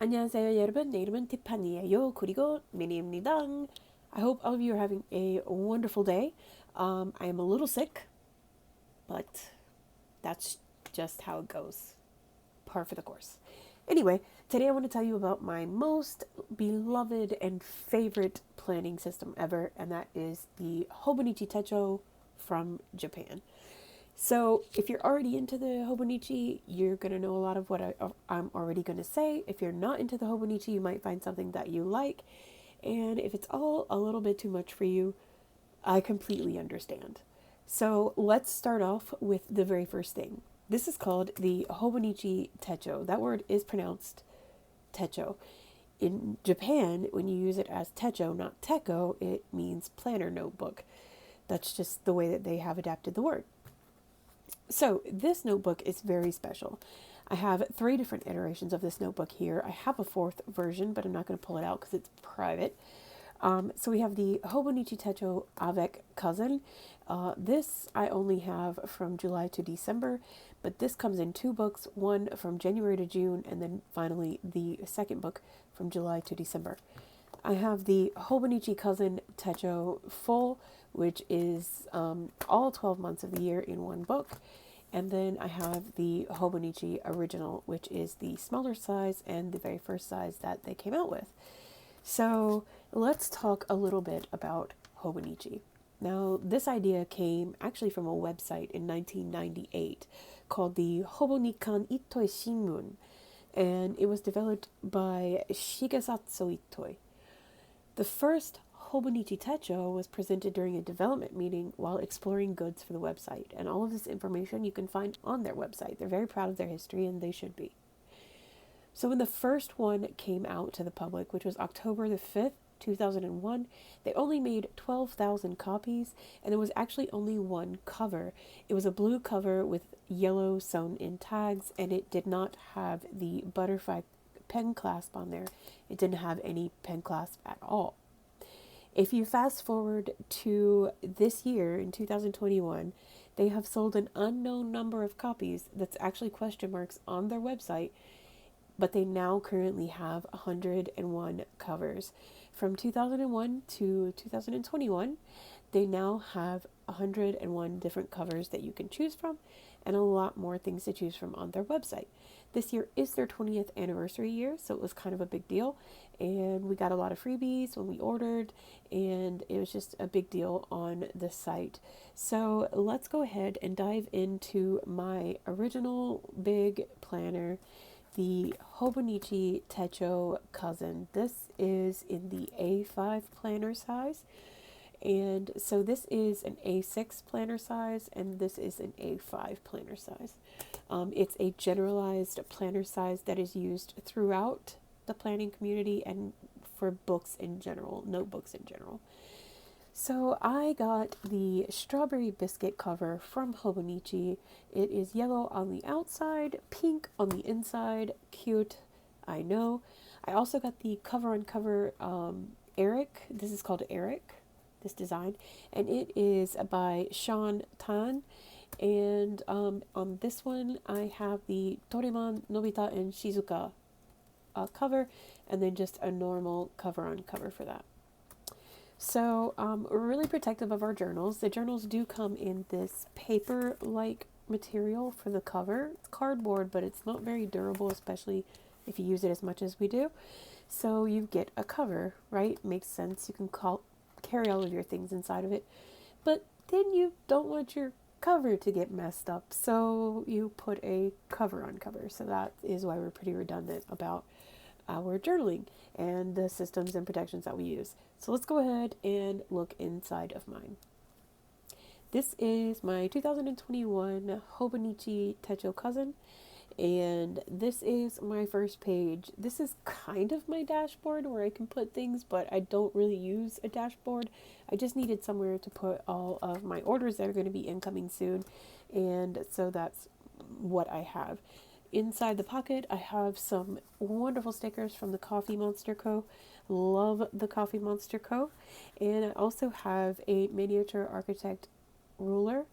안녕하세요, 여러분. 내 이름은 티파니예요. 그리고 미니입니다. I hope all of you are having a wonderful day. I am a little sick, but that's just how it goes. Par for the course. Anyway, today I want to tell you about my most beloved and favorite planning system ever, and that is the Hobonichi Techo from Japan. So, if you're already into the Hobonichi, you're going to know a lot of what I'm already going to say. If you're not into the Hobonichi, you might find something that you like. And if it's all a little bit too much for you, I completely understand. So, let's start off with the very first thing. This is called the Hobonichi Techo. That word is pronounced Techo. In Japan, when you use it as Techo, not Techo, it means planner notebook. That's just the way that they have adapted the word. So this notebook is very special. I have 3 different iterations of this notebook here. I have a 4th version, but I'm not going to pull it out because it's private. So we have the Hobonichi Techo Avec Cousin. This I only have from July to December, but this comes in 2 books, one from January to June, and then finally the second book from July to December. I have the Hobonichi Cousin Techo Full, which is all 12 months of the year in one book. And then I have the Hobonichi Original, which is the smaller size and the very first size that they came out with. So let's talk a little bit about Hobonichi. Now, this idea came actually from a website in 1998 called the Hobonikan Itoi Shinmun, and it was developed by Shigesatsu Itoi. The first Hobonichi Techo was presented during a development meeting while exploring goods for the website, and all of this information you can find on their website. They're very proud of their history, and they should be. So when the first one came out to the public, which was October the 5th, 2001, they only made 12,000 copies, and there was actually only one cover. It was a blue cover with yellow sewn in tags, and it did not have the butterfly pen clasp on there. It didn't have any pen clasp at all. If you fast forward to this year in 2021, they have sold an unknown number of copies that's actually question marks on their website, but they now currently have 101 covers. From 2001 to 2021, they now have 101 different covers that you can choose from and a lot more things to choose from on their website. This year is their 20th anniversary year, so it was kind of a big deal. And we got a lot of freebies when we ordered, and it was just a big deal on the site. So let's go ahead and dive into my original big planner, the Hobonichi Techo Cousin. This is in the A5 planner size. And so this is an A6 planner size, and this is an A5 planner size. It's a generalized planner size that is used throughout the planning community and for books in general, notebooks in general. So I got the strawberry biscuit cover from Hobonichi. It is yellow on the outside, pink on the inside. Cute, I know. I also got the cover on cover Eric. This is called Eric, this design, and it is by Sean Tan. And on this one, I have the Torimon, Nobita, and Shizuka cover, and then just a normal cover on cover for that. So we're really protective of our journals. The journals do come in this paper-like material for the cover. It's cardboard, but it's not very durable, especially if you use it as much as we do. So you get a cover, right? Makes sense. You can carry all of your things inside of it. But then you don't want your cover to get messed up, so you put a cover on cover. So that is why we're pretty redundant about our journaling and the systems and protections that we use. So let's go ahead and look inside of mine. This is my 2021 Hobonichi Techo Cousin, and this is my first page. This is kind of my dashboard where I can put things, but I don't really use a dashboard. I just needed somewhere to put all of my orders that are going to be incoming soon, and so that's what I have. Inside the pocket, I have some wonderful stickers from the Coffee Monster Co. Love the Coffee Monster Co. And I also have a miniature architect ruler.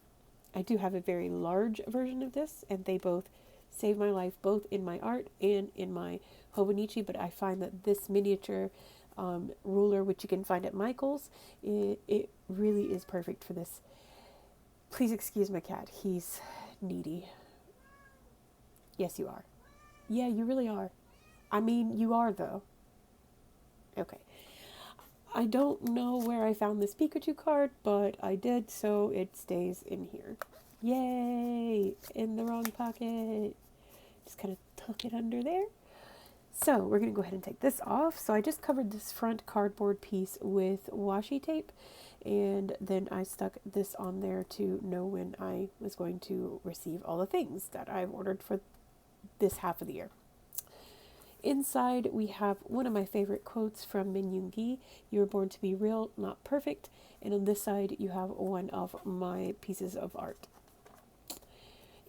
I do have a very large version of this, and they both saved my life both in my art and in my Hobonichi, but I find that this miniature ruler, which you can find at Michael's, it really is perfect for this. Please excuse my cat. He's needy. Yes, you are. Yeah, you really are. I mean, you are, though. Okay. I don't know where I found this Pikachu card, but I did, so it stays in here. Yay! In the wrong pocket. Just kind of tuck it under there. So we're going to go ahead and take this off. So I just covered this front cardboard piece with washi tape, and then I stuck this on there to know when I was going to receive all the things that I've ordered for this half of the year. Inside, we have one of my favorite quotes from Min Yoon-gi, "You were born to be real, not perfect." And on this side, you have one of my pieces of art.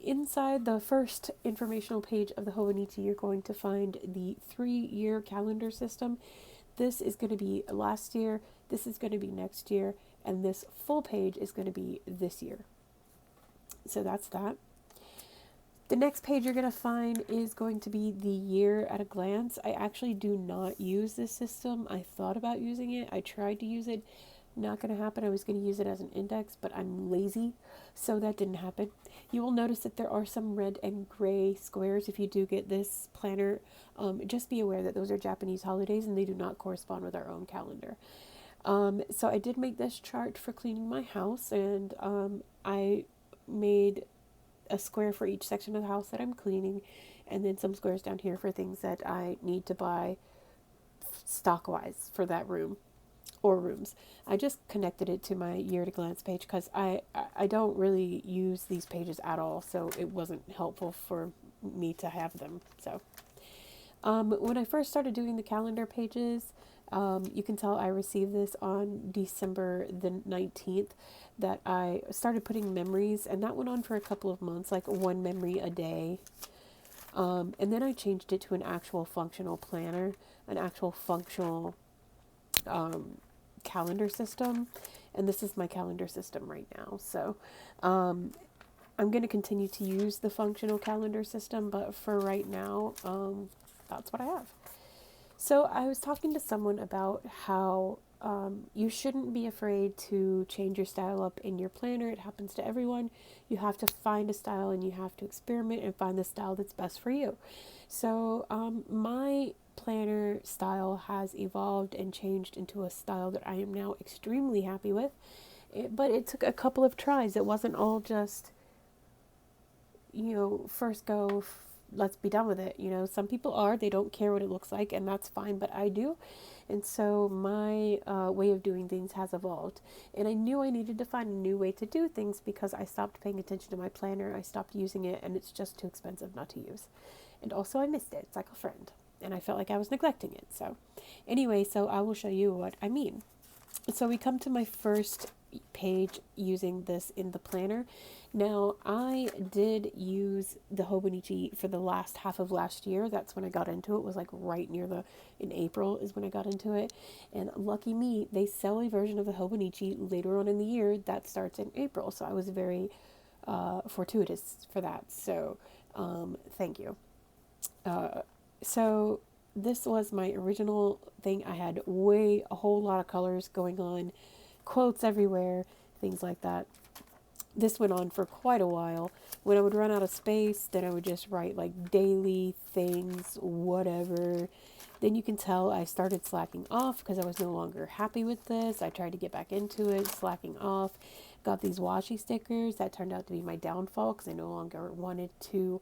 Inside the first informational page of the Hobonichi, you're going to find the 3-year calendar system. This is going to be last year, this is going to be next year, and this full page is going to be this year. So that's that. The next page you're going to find is going to be the year at a glance. I actually do not use this system. I thought about using it. I tried to use it. Not going to happen. I was going to use it as an index, but I'm lazy, so that didn't happen. You will notice that there are some red and gray squares if you do get this planner. Just be aware that those are Japanese holidays and they do not correspond with our own calendar. So I did make this chart for cleaning my house, and I made a square for each section of the house that I'm cleaning, and then some squares down here for things that I need to buy stock-wise for that room or rooms. I just connected it to my year at a glance page because I don't really use these pages at all, so it wasn't helpful for me to have them. So when I first started doing the calendar pages, you can tell I received this on December the 19th, that I started putting memories, and that went on for a couple of months, like one memory a day. And then I changed it to an actual functional planner, an actual functional calendar system, and this is my calendar system right now. So I'm going to continue to use the functional calendar system, but for right now, that's what I have. So I was talking to someone about how you shouldn't be afraid to change your style up in your planner. It happens to everyone. You have to find a style and you have to experiment and find the style that's best for you. So my planner style has evolved and changed into a style that I am now extremely happy with. But it took a couple of tries. It wasn't all just, first go, let's be done with it. Some people they don't care what it looks like, and that's fine, but I do. And so my way of doing things has evolved. And I knew I needed to find a new way to do things because I stopped paying attention to my planner. I stopped using it, and it's just too expensive not to use. And also I missed it. It's like a friend. And I felt like I was neglecting it. So anyway, so I will show you what I mean. So we come to my first page using this in the planner. Now, I did use the Hobonichi for the last half of last year. That's when I got into it. It was like right near in April is when I got into it. And lucky me, they sell a version of the Hobonichi later on in the year that starts in April. So I was very fortuitous for that. So thank you. So this was my original thing. I had a whole lot of colors going on, quotes everywhere, things like that. This went on for quite a while. When I would run out of space, then I would just write like daily things, whatever. Then you can tell I started slacking off because I was no longer happy with this. I tried to get back into it, slacking off. Got these washi stickers. That turned out to be my downfall because I no longer wanted to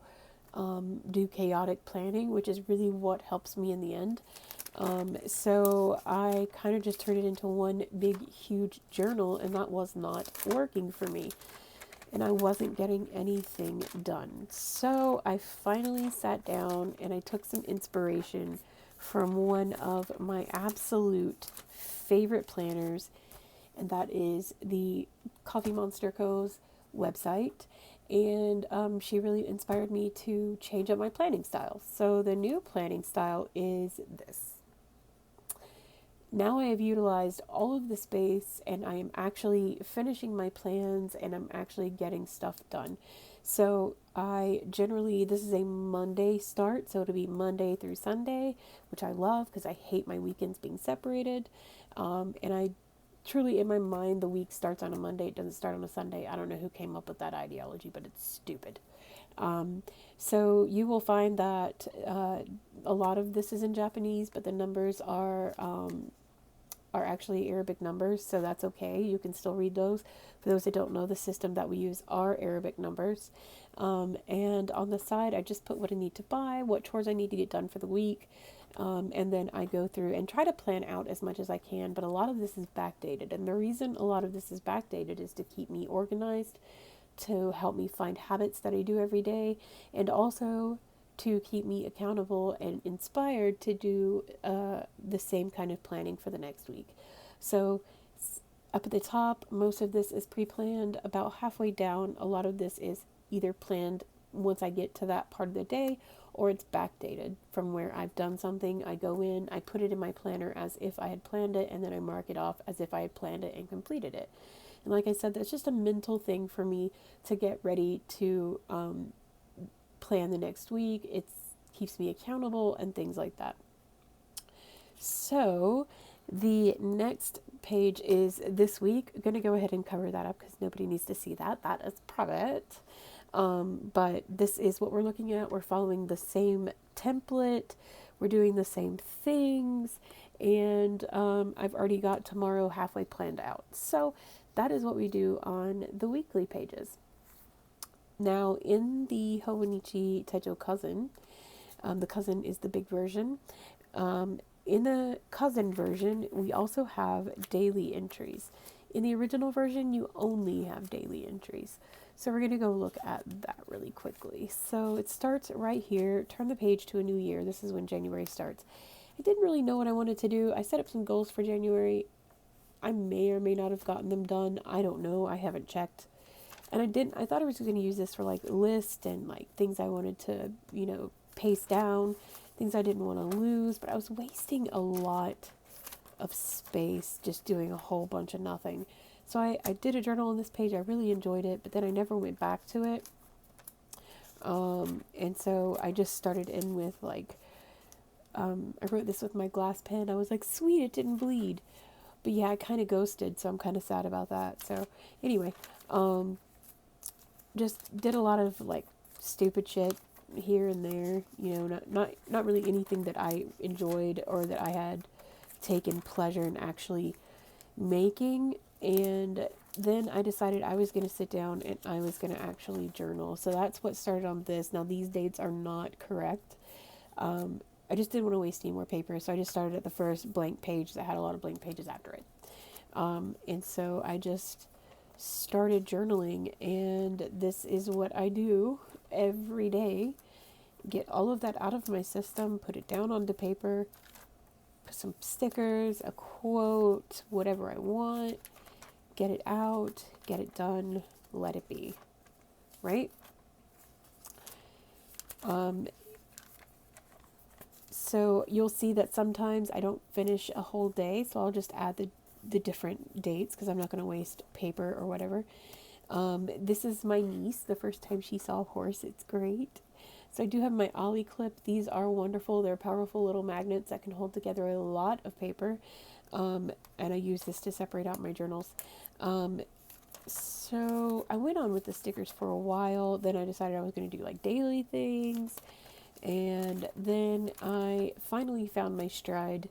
do chaotic planning, which is really what helps me in the end. So I kind of just turned it into one big, huge journal, and that was not working for me. And I wasn't getting anything done. So I finally sat down and I took some inspiration from one of my absolute favorite planners, and that is the Coffee Monster Co.'s website. And she really inspired me to change up my planning style. So the new planning style is this. Now I have utilized all of the space and I am actually finishing my plans and I'm actually getting stuff done. So this is a Monday start, so it'll be Monday through Sunday, which I love because I hate my weekends being separated. And I truly, in my mind, the week starts on a Monday, it doesn't start on a Sunday. I don't know who came up with that ideology, but it's stupid. Um, so you will find that a lot of this is in Japanese, but the numbers are actually Arabic numbers, so that's okay. You can still read those. For those that don't know, the system that we use are Arabic numbers. And on the side, I just put what I need to buy, what chores I need to get done for the week, and then I go through and try to plan out as much as I can. But a lot of this is backdated, and the reason a lot of this is backdated is to keep me organized, to help me find habits that I do every day, and also to keep me accountable and inspired to do the same kind of planning for the next week. So, up at the top, most of this is pre planned. About halfway down, a lot of this is either planned once I get to that part of the day, or it's backdated from where I've done something. I go in, I put it in my planner as if I had planned it, and then I mark it off as if I had planned it and completed it. And like I said, that's just a mental thing for me to get ready to plan the next week. It keeps me accountable and things like that. So the next page is this week. I'm going to go ahead and cover that up because nobody needs to see that. That is private. But this is what we're looking at. We're following the same template. We're doing the same things. And I've already got tomorrow halfway planned out. So that is what we do on the weekly pages. Now, in the Hobonichi Techo cousin, the cousin is the big version. In the cousin version, we also have daily entries. In the original version, you only have daily entries. So we're going to go look at that really quickly. So it starts right here. Turn the page to a new year. This is when January starts. I didn't really know what I wanted to do. I set up some goals for January. I may or may not have gotten them done. I don't know. I haven't checked. And I thought I was going to use this for like list and like things I wanted to, paste down, things I didn't want to lose, but I was wasting a lot of space just doing a whole bunch of nothing. So I did a journal on this page. I really enjoyed it, but then I never went back to it. And so I just started in with like, I wrote this with my glass pen. I was like, sweet, it didn't bleed. But yeah, I kind of ghosted, so I'm kind of sad about that. So anyway, just did a lot of like stupid shit here and there, not really anything that I enjoyed or that I had taken pleasure in actually making. And then I decided I was going to sit down and I was going to actually journal. So that's what started on this. Now these dates are not correct. I just didn't want to waste any more paper, so I just started at the first blank page that had a lot of blank pages after it. And so I just started journaling, and this is what I do every day. Get all of that out of my system, put it down onto paper, put some stickers, a quote, whatever I want, get it out, get it done, let it be, right? So you'll see that sometimes I don't finish a whole day, so I'll just add the different dates because I'm not going to waste paper or whatever. This is my niece, the first time she saw a horse. It's great. So I do have my Ollie clip. These are wonderful. They're powerful little magnets that can hold together a lot of paper. And I use this to separate out my journals. So I went on with the stickers for a while. Then I decided I was going to do like daily things. And then I finally found my stride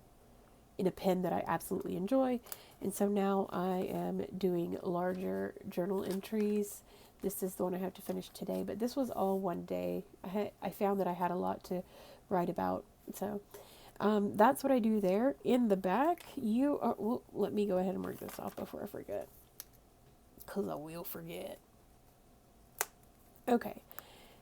in a pen that I absolutely enjoy. And so now I am doing larger journal entries. This is the one I have to finish today, but this was all one day. I found that I had a lot to write about. So that's what I do there. In the back, let me go ahead and mark this off before I forget, because I will forget. Okay,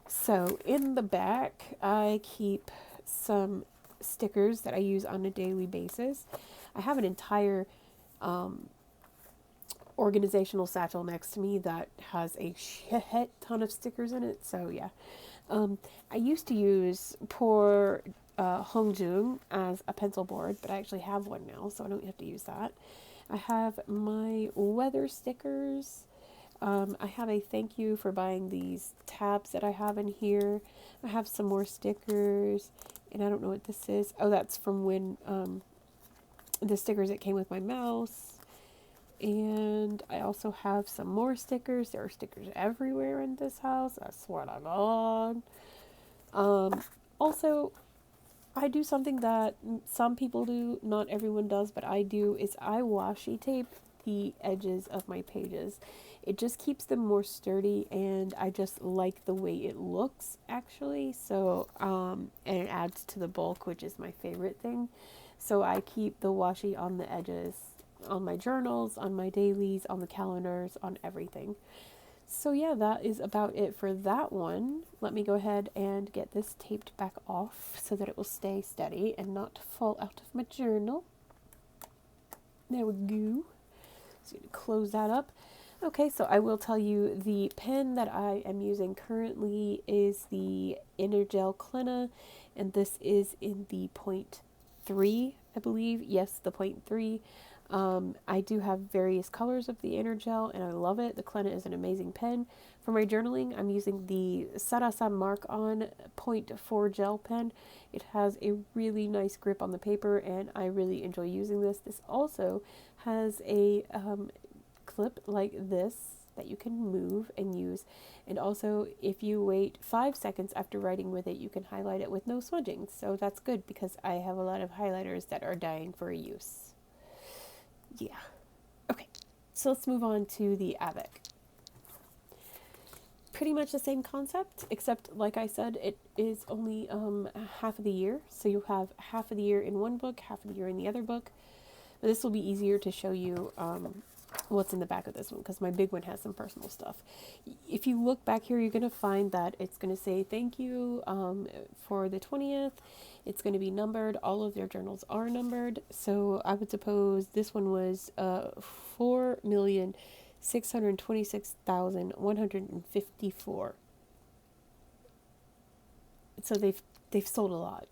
so in the back, I keep some stickers that I use on a daily basis. I have an entire organizational satchel next to me that has a shit ton of stickers in it. So yeah, I used to use poor Hongjung as a pencil board, but I actually have one now, so I don't have to use that. I have my weather stickers. I have a thank you for buying these tabs that I have in here. I have some more stickers, and I don't know what this is. Oh, that's from when the stickers that came with my mouse. And I also have some more stickers. There are stickers everywhere in this house. I swear to God. Also, I do something that some people do, not everyone does, but I do, is I washi tape the edges of my pages. It just keeps them more sturdy, and I just like the way it looks, actually. So, and it adds to the bulk, which is my favorite thing. So I keep the washi on the edges, on my journals, on my dailies, on the calendars, on everything. So yeah, that is about it for that one. Let me go ahead and get this taped back off so that it will stay steady and not fall out of my journal. There we go. So I'm going to close that up. Okay, so I will tell you the pen that I am using currently is the Energel Klena, and this is in the 0.3, I believe. Yes, the 0.3. I do have various colors of the Energel, and I love it. The Klena is an amazing pen. For my journaling, I'm using the Sarasa Mark On 0.4 gel pen. It has a really nice grip on the paper, and I really enjoy using this. This also has a clip like this that you can move and use. And also, if you wait 5 seconds after writing with it, you can highlight it with no smudging. So that's good because I have a lot of highlighters that are dying for use. Yeah. Okay, so let's move on to the Avec. Pretty much the same concept, except like I said, it is only half of the year. So you have half of the year in one book, half of the year in the other book. But this will be easier to show you what's in the back of this one because my big one has some personal stuff. If you look back here, you're going to find that it's going to say thank you for the 20th. It's going to be numbered. All of their journals are numbered. So I would suppose this one was 4,626,154. So they've sold a lot.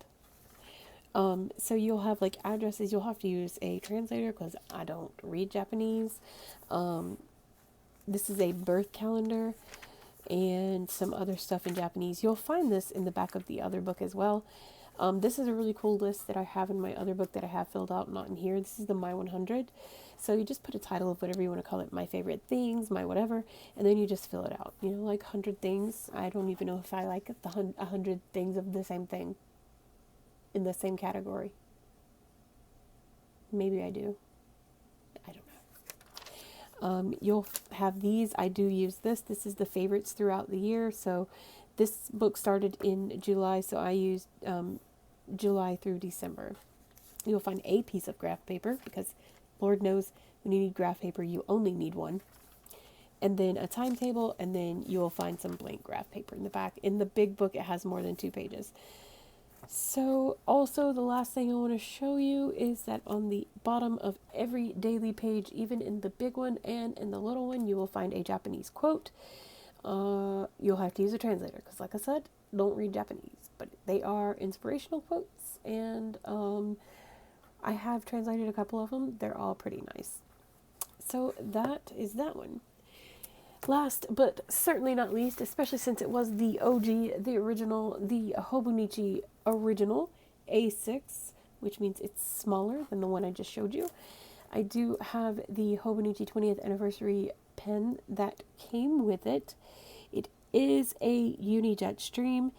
So you'll have like addresses. You'll have to use a translator because I don't read Japanese. This is a birth calendar and some other stuff in Japanese. You'll find this in the back of the other book as well. This is a really cool list that I have in my other book that I have filled out, not in here. This is the My 100. So you just put a title of whatever you want to call it, my favorite things, my whatever, and then you just fill it out. You know, like 100 things. I don't even know if I like the 100 things of the same thing in the same category. Maybe I do. I don't know. You'll have these. I do use this. This is the favorites throughout the year. So this book started in July, so I used July through December. You'll find a piece of graph paper because Lord knows when you need graph paper, you only need one. And then a timetable, and then you'll find some blank graph paper in the back. In the big book, it has more than 2 pages. So also the last thing I want to show you is that on the bottom of every daily page, even in the big one and in the little one, you will find a Japanese quote. You'll have to use a translator because, like I said, don't read Japanese, but they are inspirational quotes, and I have translated a couple of them. They're all pretty nice. So that is that one. Last, but certainly not least, especially since it was the OG, the original, the Hobonichi original A6, which means it's smaller than the one I just showed you. I do have the Hobonichi 20th anniversary pen that came with it. It is a Unijet Stream,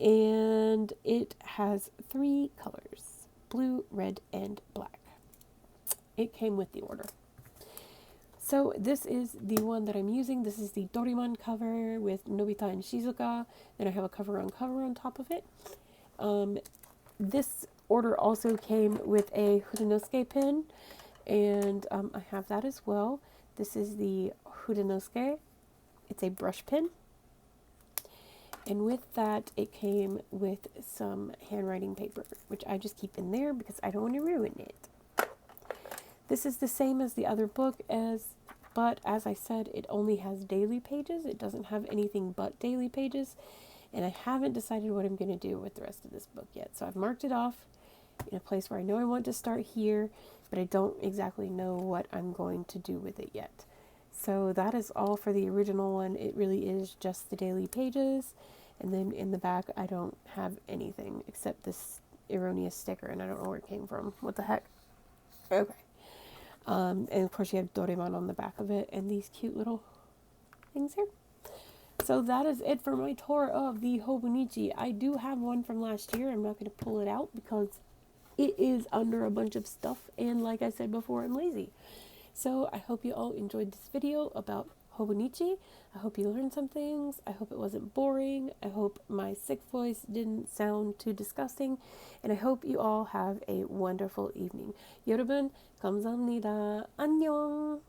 and it has 3 colors, blue, red, and black. It came with the order. So this is the one that I'm using. This is the Doriman cover with Nobita and Shizuka. Then I have a cover on top of it. This order also came with a Hudenosuke pen, and I have that as well. This is the Hudenosuke. It's a brush pen. And with that, it came with some handwriting paper, which I just keep in there because I don't want to ruin it. This is the same as the other book, but as I said, it only has daily pages. It doesn't have anything but daily pages, and I haven't decided what I'm going to do with the rest of this book yet. So I've marked it off in a place where I know I want to start here, but I don't exactly know what I'm going to do with it yet. So that is all for the original one. It really is just the daily pages. And then in the back, I don't have anything except this erroneous sticker, and I don't know where it came from. What the heck? Okay. And of course, you have Doraemon on the back of it, and these cute little things here. So that is it for my tour of the Hobonichi. I do have one from last year. I'm not going to pull it out because it is under a bunch of stuff, and like I said before, I'm lazy. So I hope you all enjoyed this video about Hobonichi. I hope you learned some things. I hope it wasn't boring. I hope my sick voice didn't sound too disgusting. And I hope you all have a wonderful evening. 여러분, 감사합니다. 안녕.